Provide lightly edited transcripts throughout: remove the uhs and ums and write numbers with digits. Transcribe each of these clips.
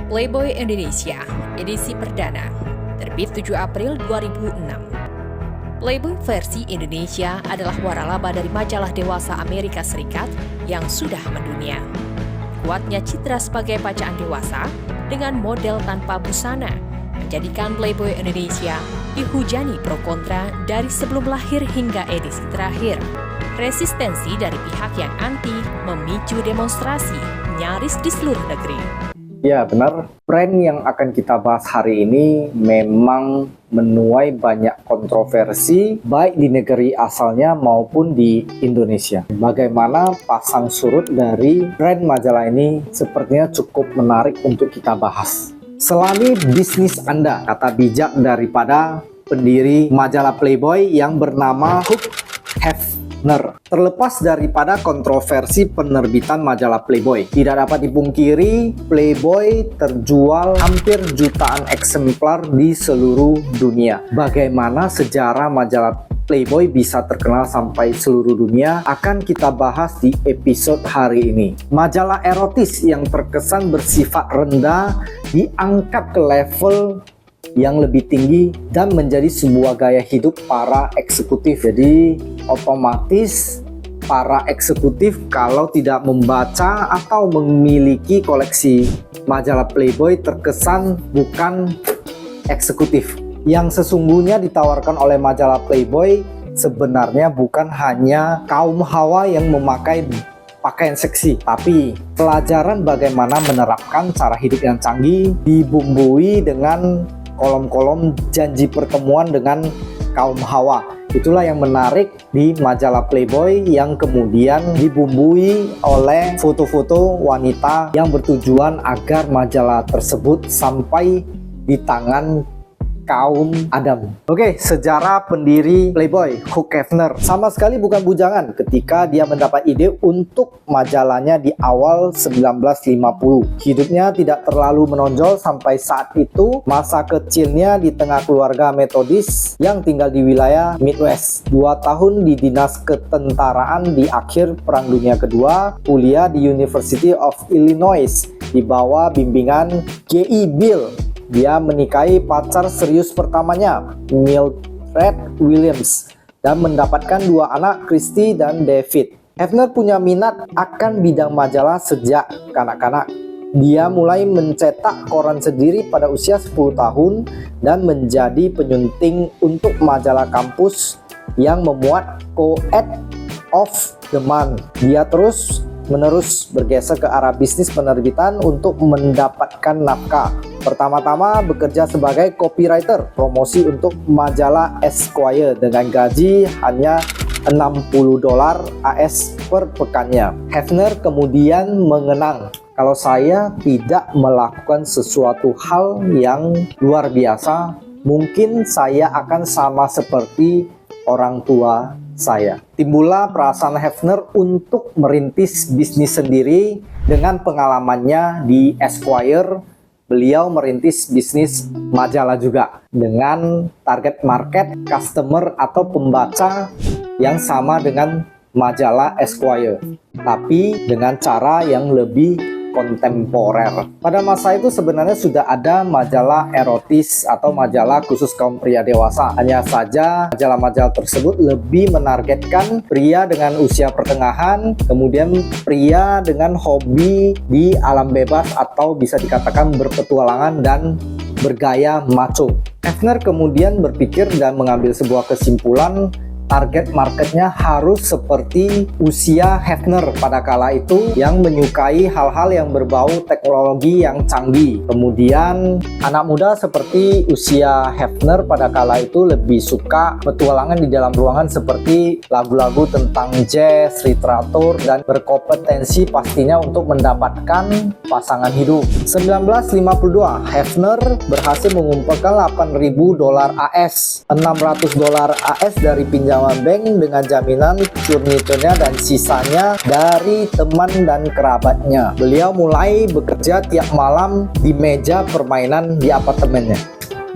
Playboy Indonesia, edisi perdana, terbit 7 April 2006. Playboy versi Indonesia adalah waralaba dari majalah dewasa Amerika Serikat yang sudah mendunia. Kuatnya citra sebagai bacaan dewasa dengan model tanpa busana menjadikan Playboy Indonesia dihujani pro kontra dari sebelum lahir hingga edisi terakhir. Resistensi dari pihak yang anti memicu demonstrasi nyaris di seluruh negeri. Ya benar, brand yang akan kita bahas hari ini memang menuai banyak kontroversi baik di negeri asalnya maupun di Indonesia. Bagaimana pasang surut dari brand majalah ini sepertinya cukup menarik untuk kita bahas. Selami bisnis Anda, kata bijak daripada pendiri majalah Playboy yang bernama Hugh Hefner. Terlepas daripada kontroversi penerbitan majalah Playboy, tidak dapat dipungkiri Playboy terjual hampir jutaan eksemplar di seluruh dunia. Bagaimana sejarah majalah Playboy bisa terkenal sampai seluruh dunia akan kita bahas di episode hari ini. Majalah erotis yang terkesan bersifat rendah diangkat ke level yang lebih tinggi dan menjadi sebuah gaya hidup para eksekutif. Jadi otomatis para eksekutif kalau tidak membaca atau memiliki koleksi majalah Playboy terkesan bukan eksekutif. Yang sesungguhnya ditawarkan oleh majalah Playboy sebenarnya bukan hanya kaum hawa yang memakai pakaian seksi, tapi pelajaran bagaimana menerapkan cara hidup yang canggih dibumbui dengan kolom-kolom janji pertemuan dengan kaum hawa. Itulah yang menarik di majalah Playboy yang kemudian dibumbui oleh foto-foto wanita yang bertujuan agar majalah tersebut sampai di tangan kaum Adam. Oke, sejarah pendiri Playboy, Hugh Hefner sama sekali bukan bujangan ketika dia mendapat ide untuk majalahnya di awal 1950. Hidupnya tidak terlalu menonjol sampai saat itu. Masa kecilnya di tengah keluarga Metodis yang tinggal di wilayah Midwest. 2 tahun di dinas ketentaraan di akhir Perang Dunia Kedua. Kuliah di University of Illinois di bawah bimbingan G.E. Bill. Dia menikahi pacar serius pertamanya, Mildred Williams, dan mendapatkan 2 anak, Christy dan David. Hefner punya minat akan bidang majalah sejak kanak-kanak. Dia mulai mencetak koran sendiri pada usia 10 tahun dan menjadi penyunting untuk majalah kampus yang memuat Co-ed of the Month. Dia terus-menerus bergeser ke arah bisnis penerbitan untuk mendapatkan nafkah. Pertama-tama bekerja sebagai copywriter promosi untuk majalah Esquire dengan gaji hanya $60 AS per pekannya. Hefner kemudian mengenang, kalau saya tidak melakukan sesuatu hal yang luar biasa, mungkin saya akan sama seperti orang tua saya. Timbullah perasaan Hefner untuk merintis bisnis sendiri. Dengan pengalamannya di Esquire, beliau merintis bisnis majalah juga dengan target market customer atau pembaca yang sama dengan majalah Esquire, tapi dengan cara yang lebih kontemporer. Pada masa itu sebenarnya sudah ada majalah erotis atau majalah khusus kaum pria dewasa. Hanya saja majalah-majalah tersebut lebih menargetkan pria dengan usia pertengahan, kemudian pria dengan hobi di alam bebas atau bisa dikatakan berpetualangan dan bergaya macho. Hefner kemudian berpikir dan mengambil sebuah kesimpulan, target marketnya harus seperti usia Hefner pada kala itu yang menyukai hal-hal yang berbau teknologi yang canggih. Kemudian anak muda seperti usia Hefner pada kala itu lebih suka petualangan di dalam ruangan seperti lagu-lagu tentang jazz, literatur, dan berkompetensi pastinya untuk mendapatkan pasangan hidup. 1952, Hefner berhasil mengumpulkan $8.000 AS, $600 AS dari pinjaman bank dengan jaminan furniturnya dan sisanya dari teman dan kerabatnya. Beliau mulai bekerja tiap malam di meja permainan di apartemennya.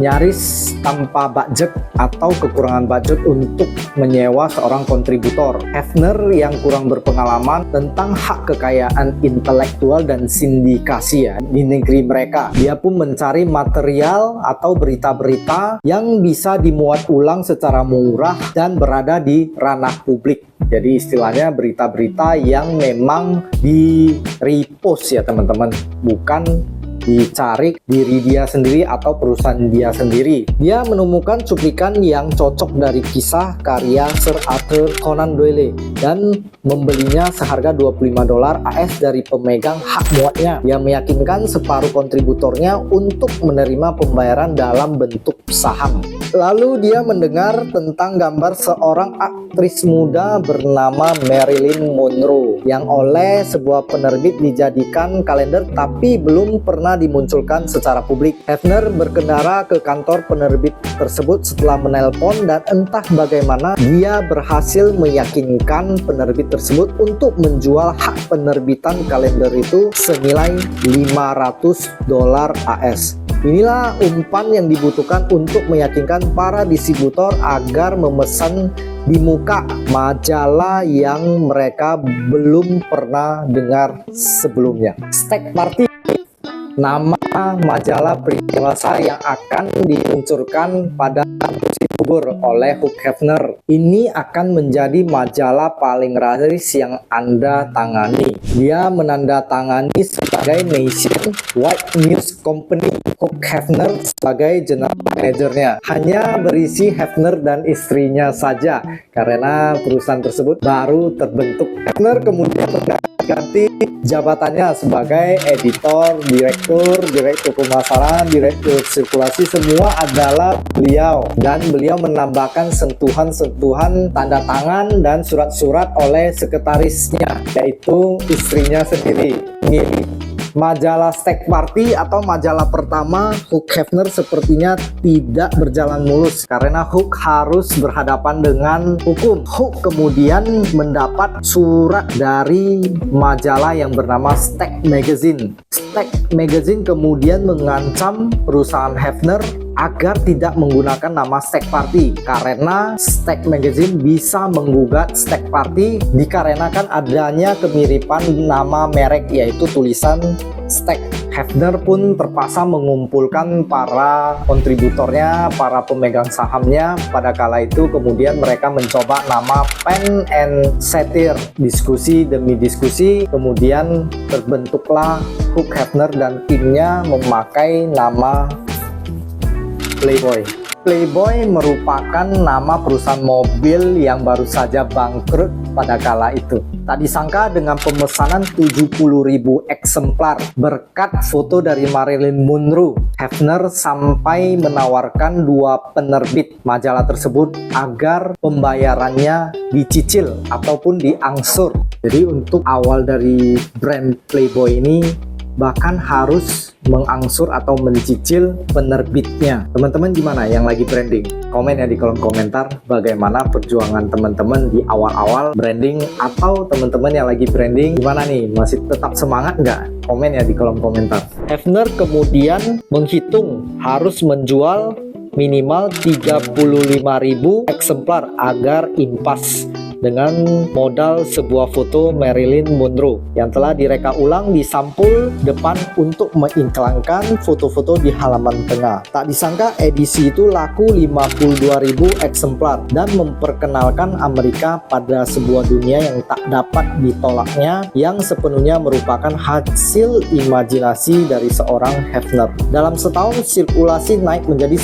nyaris tanpa budget atau kekurangan budget untuk menyewa seorang kontributor. Hefner yang kurang berpengalaman tentang hak kekayaan intelektual dan sindikasi ya di negeri mereka. Dia pun mencari material atau berita-berita yang bisa dimuat ulang secara murah dan berada di ranah publik. Jadi istilahnya berita-berita yang memang di repost ya teman-teman, bukan dicari diri dia sendiri atau perusahaan dia sendiri. Dia menemukan cuplikan yang cocok dari kisah karya Sir Arthur Conan Doyle dan membelinya seharga $25 AS dari pemegang hak muatnya yang meyakinkan separuh kontributornya untuk menerima pembayaran dalam bentuk saham. Lalu dia mendengar tentang gambar seorang aktris muda bernama Marilyn Monroe yang oleh sebuah penerbit dijadikan kalender tapi belum pernah dimunculkan secara publik. Hefner berkendara ke kantor penerbit tersebut setelah menelpon dan entah bagaimana dia berhasil meyakinkan penerbit tersebut untuk menjual hak penerbitan kalender itu senilai $500 AS. Inilah umpan yang dibutuhkan untuk meyakinkan para distributor agar memesan di muka majalah yang mereka belum pernah dengar sebelumnya. Steak Party, nama majalah pria dewasa yang akan diluncurkan pada musim gugur oleh Hugh Hefner. Ini akan menjadi majalah paling laris yang Anda tangani. Dia menandatangani sebagai Nationwide News Company. Hugh Hefner sebagai general manajernya. Hanya berisi Hefner dan istrinya saja karena perusahaan tersebut baru terbentuk. Hefner kemudian ganti jabatannya sebagai editor, direktur pemasaran, direktur sirkulasi, semua adalah beliau, dan beliau menambahkan sentuhan-sentuhan tanda tangan dan surat-surat oleh sekretarisnya, yaitu istrinya sendiri. Majalah Steak Party atau majalah pertama Hugh Hefner sepertinya tidak berjalan mulus karena Hugh harus berhadapan dengan hukum. Hugh kemudian mendapat surat dari majalah yang bernama Steak Magazine. Steak Magazine kemudian mengancam perusahaan Hefner agar tidak menggunakan nama Steak Party karena Steak Magazine bisa menggugat Steak Party dikarenakan adanya kemiripan nama merek yaitu tulisan Steak. Hefner pun terpaksa mengumpulkan para kontributornya, para pemegang sahamnya pada kala itu. Kemudian mereka mencoba nama Pen and Satire, diskusi demi diskusi, kemudian terbentuklah Hugh Hefner dan timnya memakai nama Playboy. Playboy merupakan nama perusahaan mobil yang baru saja bangkrut pada kala itu. Tak disangka dengan pemesanan 70.000 eksemplar berkat foto dari Marilyn Monroe, Hefner sampai menawarkan dua penerbit majalah tersebut agar pembayarannya dicicil ataupun diangsur. Jadi untuk awal dari brand Playboy ini bahkan harus mengangsur atau mencicil penerbitnya. Teman-teman gimana yang lagi branding? Komen ya di kolom komentar bagaimana perjuangan teman-teman di awal-awal branding, atau teman-teman yang lagi branding gimana nih? Masih tetap semangat nggak? Komen ya di kolom komentar. Hefner kemudian menghitung harus menjual minimal 35.000 eksemplar agar impas dengan modal sebuah foto Marilyn Monroe yang telah direka ulang di sampul depan untuk mengiklankan foto-foto di halaman tengah. Tak disangka edisi itu laku 52.000 eksemplar dan memperkenalkan Amerika pada sebuah dunia yang tak dapat ditolaknya, yang sepenuhnya merupakan hasil imajinasi dari seorang Hefner. Dalam setahun sirkulasi naik menjadi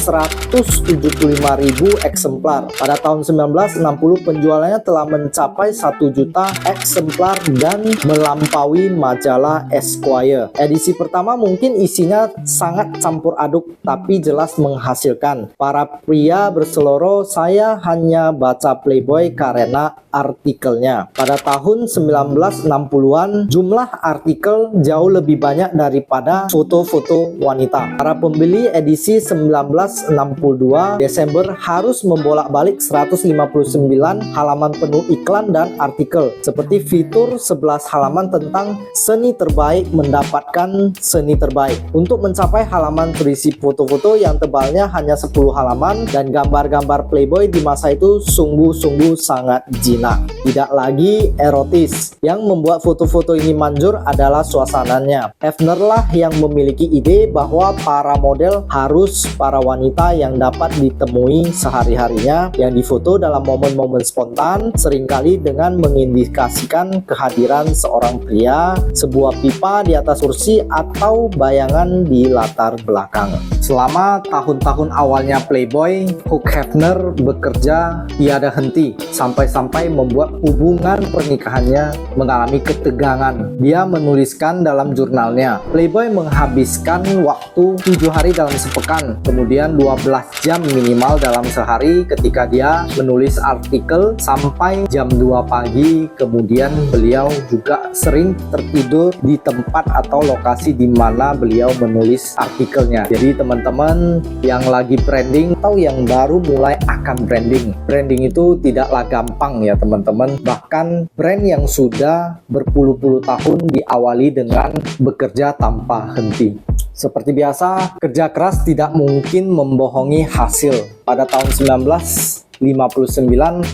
175.000 eksemplar. Pada tahun 1960 penjualannya telah mencapai 1 juta eksemplar dan melampaui majalah Esquire. Edisi pertama mungkin isinya sangat campur aduk tapi jelas menghasilkan. Para pria berseloroh, saya hanya baca Playboy karena artikelnya. Pada tahun 1960-an, jumlah artikel jauh lebih banyak daripada foto-foto wanita. Para pembeli edisi 1962 Desember harus membolak-balik 159 halaman penuh iklan dan artikel, seperti fitur 11 halaman tentang seni terbaik mendapatkan seni terbaik. Untuk mencapai halaman berisi foto-foto yang tebalnya hanya 10 halaman dan gambar-gambar Playboy di masa itu sungguh-sungguh sangat jinak, tidak lagi erotis. Yang membuat foto-foto ini manjur adalah suasananya. Hefner lah yang memiliki ide bahwa para model harus para wanita yang dapat ditemui sehari-harinya, yang difoto dalam momen-momen spontan, seringkali dengan mengindikasikan kehadiran seorang pria, sebuah pipa di atas kursi, atau bayangan di latar belakang. Selama tahun-tahun awalnya Playboy, Hugh Hefner bekerja tiada henti sampai-sampai membuat hubungan pernikahannya mengalami ketegangan. Dia menuliskan dalam jurnalnya, Playboy menghabiskan waktu 7 hari dalam sepekan, kemudian 12 jam minimal dalam sehari ketika dia menulis artikel sampai jam 2 pagi. Kemudian beliau juga sering tertidur di tempat atau lokasi di mana beliau menulis artikelnya. Jadi teman-teman yang lagi branding atau yang baru mulai akan branding itu tidaklah gampang ya teman-teman. Bahkan brand yang sudah berpuluh-puluh tahun diawali dengan bekerja tanpa henti. Seperti biasa, kerja keras tidak mungkin membohongi hasil. Pada tahun 1959,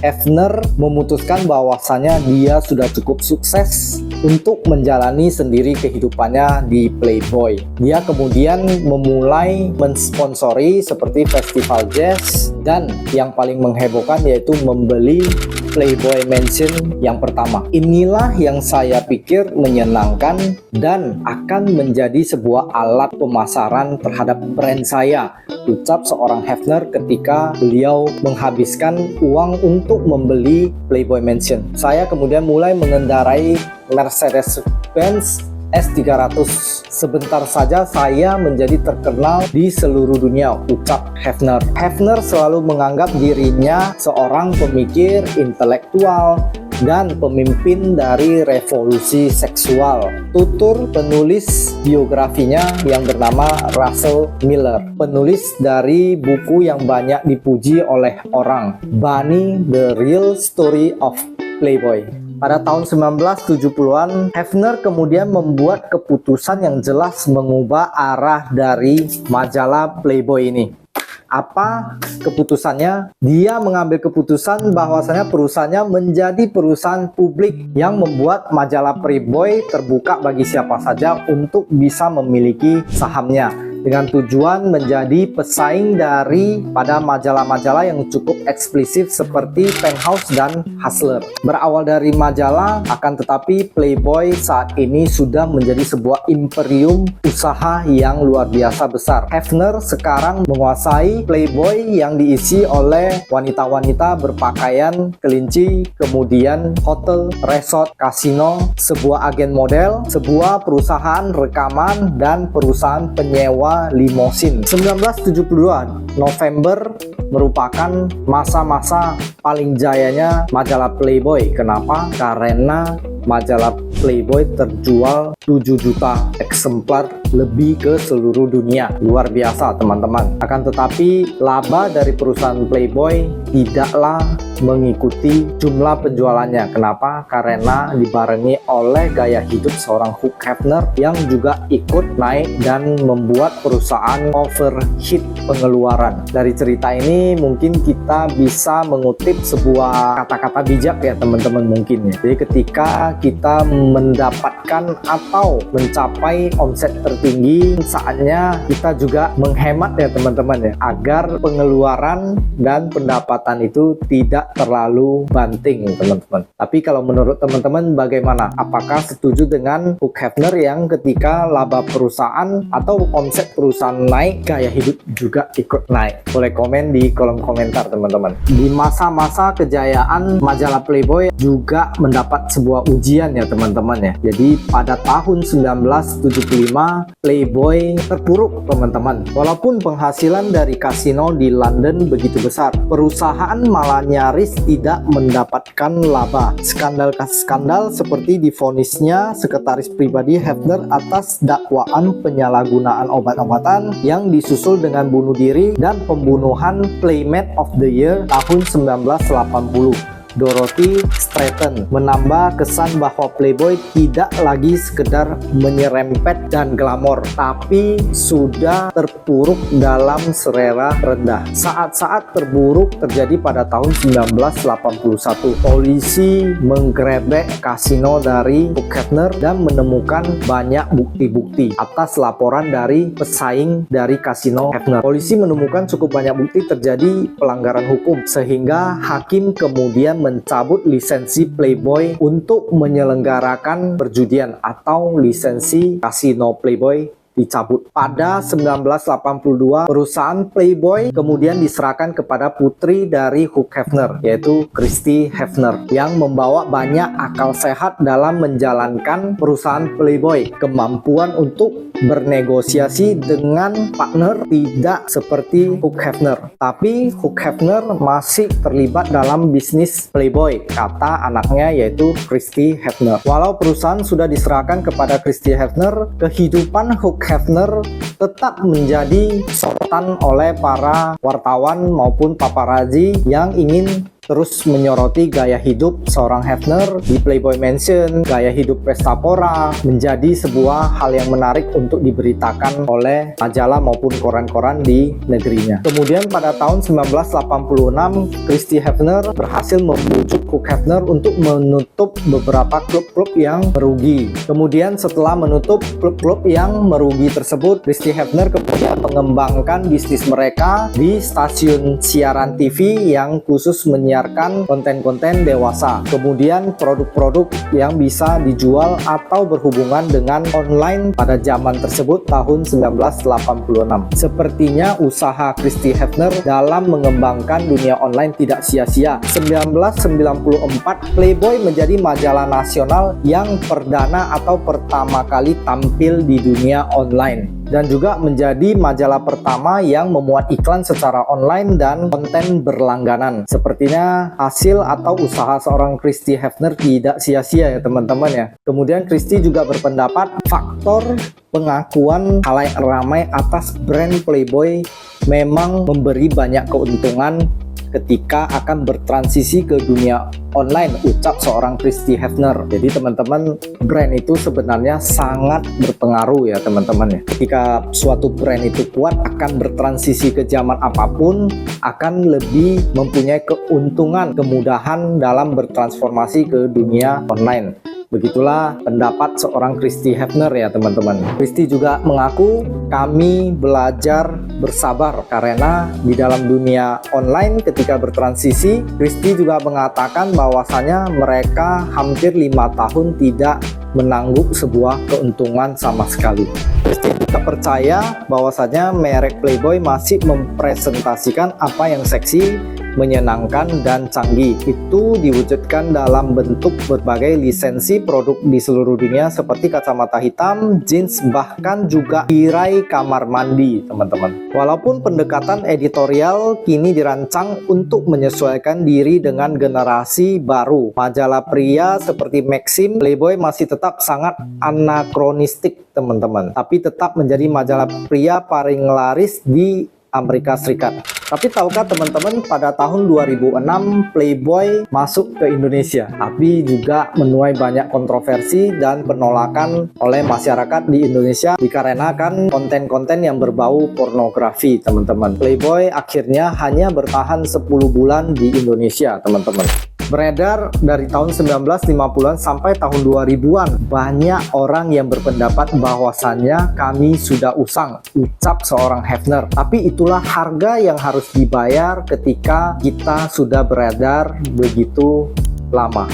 Hefner memutuskan bahwasanya dia sudah cukup sukses untuk menjalani sendiri kehidupannya di Playboy. Dia kemudian memulai mensponsori seperti festival jazz, dan yang paling menghebohkan yaitu membeli Playboy Mansion yang pertama. Inilah yang saya pikir menyenangkan dan akan menjadi sebuah alat pemasaran terhadap brand saya, ucap seorang Hefner ketika beliau menghabiskan uang untuk membeli Playboy Mansion. Saya kemudian mulai mengendarai Mercedes-Benz S300. Sebentar saja saya menjadi terkenal di seluruh dunia, ucap Hefner. Hefner selalu menganggap dirinya seorang pemikir intelektual dan pemimpin dari revolusi seksual. Tutur penulis biografinya yang bernama Russell Miller, penulis dari buku yang banyak dipuji oleh orang, Bunny: The Real Story of Playboy. Pada tahun 1970-an, Hefner kemudian membuat keputusan yang jelas mengubah arah dari majalah Playboy ini. Apa keputusannya? Dia mengambil keputusan bahwasanya perusahaannya menjadi perusahaan publik yang membuat majalah Playboy terbuka bagi siapa saja untuk bisa memiliki sahamnya, dengan tujuan menjadi pesaing daripada majalah-majalah yang cukup eksklusif seperti Penthouse dan Hustler. Berawal dari majalah, akan tetapi Playboy saat ini sudah menjadi sebuah imperium usaha yang luar biasa besar. Hefner sekarang menguasai Playboy yang diisi oleh wanita-wanita berpakaian kelinci, kemudian hotel, resort, kasino, sebuah agen model, sebuah perusahaan rekaman, dan perusahaan penyewa limosin. 1972 November merupakan masa-masa paling jayanya majalah Playboy. Kenapa? Karena majalah Playboy terjual 7 juta eksemplar lebih ke seluruh dunia. Luar biasa teman-teman. Akan tetapi laba dari perusahaan Playboy tidaklah mengikuti jumlah penjualannya. Kenapa? Karena dibarengi oleh gaya hidup seorang Hugh Hefner yang juga ikut naik dan membuat perusahaan overheat pengeluaran. Dari cerita ini mungkin kita bisa mengutip sebuah kata-kata bijak ya teman-teman mungkin ya. Jadi ketika kita mendapatkan atau mencapai omset tertinggi, saatnya kita juga menghemat ya teman-teman ya, agar pengeluaran dan pendapatan itu tidak terlalu banting teman-teman. Tapi kalau menurut teman-teman bagaimana? Apakah setuju dengan Hugh Hefner yang ketika laba perusahaan atau omset perusahaan naik, gaya hidup juga ikut naik? Boleh komen di kolom komentar teman-teman. Di masa-masa kejayaan majalah Playboy juga mendapat sebuah ujian ujian ya teman-teman ya. Jadi pada tahun 1975 Playboy terpuruk teman-teman. Walaupun penghasilan dari kasino di London begitu besar, perusahaan malah nyaris tidak mendapatkan laba. Skandal seperti divonisnya sekretaris pribadi Hefner atas dakwaan penyalahgunaan obat-obatan yang disusul dengan bunuh diri dan pembunuhan Playmate of the Year tahun 1980. Dorothy Stratton menambah kesan bahwa Playboy tidak lagi sekedar menyerempet dan glamor, tapi sudah terpuruk dalam selera rendah. Saat-saat terburuk terjadi pada tahun 1981. Polisi menggerebek kasino dari Hugh Hefner dan menemukan banyak bukti-bukti atas laporan dari pesaing dari kasino Hefner. Polisi menemukan cukup banyak bukti terjadi pelanggaran hukum, sehingga hakim kemudian mencabut lisensi Playboy untuk menyelenggarakan perjudian atau lisensi kasino Playboy dicabut. Pada 1982, perusahaan Playboy kemudian diserahkan kepada putri dari Hugh Hefner, yaitu Christy Hefner, yang membawa banyak akal sehat dalam menjalankan perusahaan Playboy. Kemampuan untuk bernegosiasi dengan partner tidak seperti Hugh Hefner, tapi Hugh Hefner masih terlibat dalam bisnis Playboy, kata anaknya yaitu Christy Hefner. Walau perusahaan sudah diserahkan kepada Christy Hefner, kehidupan Hugh Hefner tetap menjadi sorotan oleh para wartawan maupun paparazzi yang ingin terus menyoroti gaya hidup seorang Hefner di Playboy Mansion. Gaya hidup pesta pora menjadi sebuah hal yang menarik untuk diberitakan oleh majalah maupun koran-koran di negerinya. Kemudian pada tahun 1986, Christy Hefner berhasil membujuk Hugh Hefner untuk menutup beberapa klub-klub yang merugi. Kemudian setelah menutup klub-klub yang merugi tersebut, Christy Hefner kemudian mengembangkan bisnis mereka di stasiun siaran TV yang khusus menyiarkan konten-konten dewasa. Kemudian produk-produk yang bisa dijual atau berhubungan dengan online pada zaman tersebut tahun 1986. Sepertinya usaha Christy Hefner dalam mengembangkan dunia online tidak sia-sia. 1994 Playboy menjadi majalah nasional yang perdana atau pertama kali tampil di dunia online, dan juga menjadi majalah pertama yang memuat iklan secara online dan konten berlangganan. Sepertinya hasil atau usaha seorang Christy Hefner tidak sia-sia ya teman-teman ya. Kemudian Christy juga berpendapat faktor pengakuan khalayak ramai atas brand Playboy memang memberi banyak keuntungan ketika akan bertransisi ke dunia online, ucap seorang Christy Hefner. Jadi teman-teman, brand itu sebenarnya sangat berpengaruh ya teman-teman ya. Ketika suatu brand itu kuat, akan bertransisi ke zaman apapun, akan lebih mempunyai keuntungan, kemudahan dalam bertransformasi ke dunia online. Begitulah pendapat seorang Christy Hefner ya teman-teman. Christy juga mengaku, kami belajar bersabar karena di dalam dunia online ketika bertransisi, Christy juga mengatakan bahwasanya mereka hampir 5 tahun tidak menanggung sebuah keuntungan sama sekali. Christy juga percaya bahwasanya merek Playboy masih mempresentasikan apa yang seksi, menyenangkan, dan canggih. Itu diwujudkan dalam bentuk berbagai lisensi produk di seluruh dunia seperti kacamata hitam, jeans, bahkan juga tirai kamar mandi teman-teman. Walaupun pendekatan editorial kini dirancang untuk menyesuaikan diri dengan generasi baru, majalah pria seperti Maxim, Playboy masih tetap sangat anakronistik teman-teman, tapi tetap menjadi majalah pria paling laris di Amerika Serikat. Tapi tahukah teman-teman, pada tahun 2006 Playboy masuk ke Indonesia, tapi juga menuai banyak kontroversi dan penolakan oleh masyarakat di Indonesia dikarenakan konten-konten yang berbau pornografi teman-teman. Playboy akhirnya hanya bertahan 10 bulan di Indonesia teman-teman. Beredar dari tahun 1950-an sampai tahun 2000-an, banyak orang yang berpendapat bahwasannya kami sudah usang, ucap seorang Hefner. Tapi itulah harga yang harus dibayar ketika kita sudah beredar begitu lama.